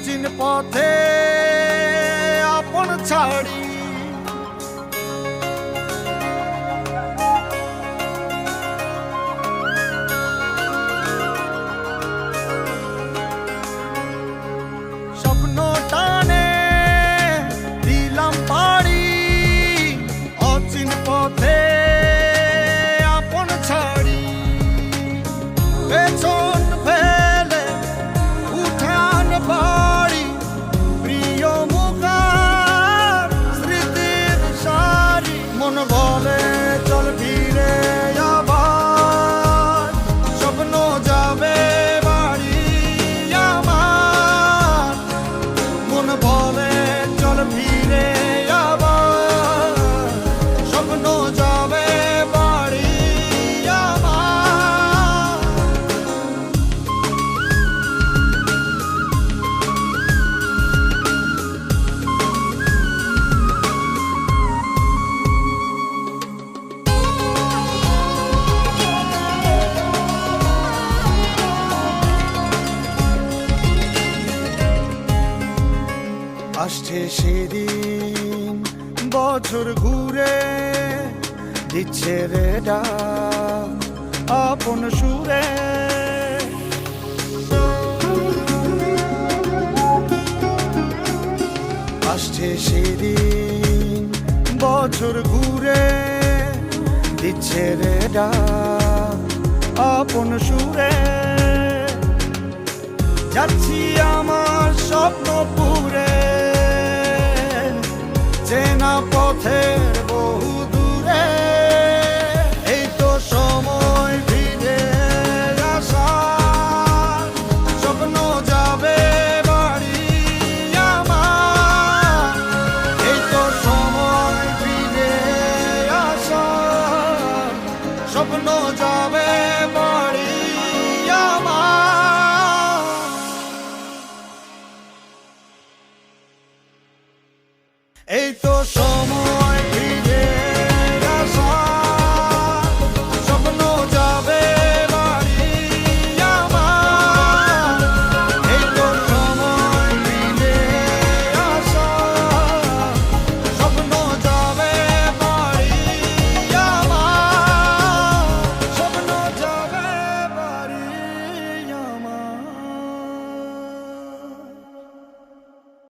অচিন পথে আপন ছাড়ি স্বপ্ন টানে দিলাম পাড়ি অচিন পথে আপন ছাড়ি পেছন ফেলে উঠান বাড়ি প্রিয় মুখার স্মৃতির সারি মন বলে চল ফিরে আবার স্বপ্ন যাবে বাড়ি আমার মন বলে চল ফিরে আবার স্বপ্ন যাবে বাড়ি আমার আসছে সেদিন বছর ঘুরে দিচ্ছে রে ডাক আপন সুরে আসছে সেদিন বছর ঘুরে দিচ্ছে রে ডাক আপন সুরে যাচ্ছি আমার স্বপ্ন পুরে চেনা পথের বহু দূরে এই তো সময় ফিরে আসার স্বপ্ন যাবে বাড়ি আমার এই তো সময় ফিরে আসার স্বপ্ন যাবে বাড়ি আমার এই তো সময়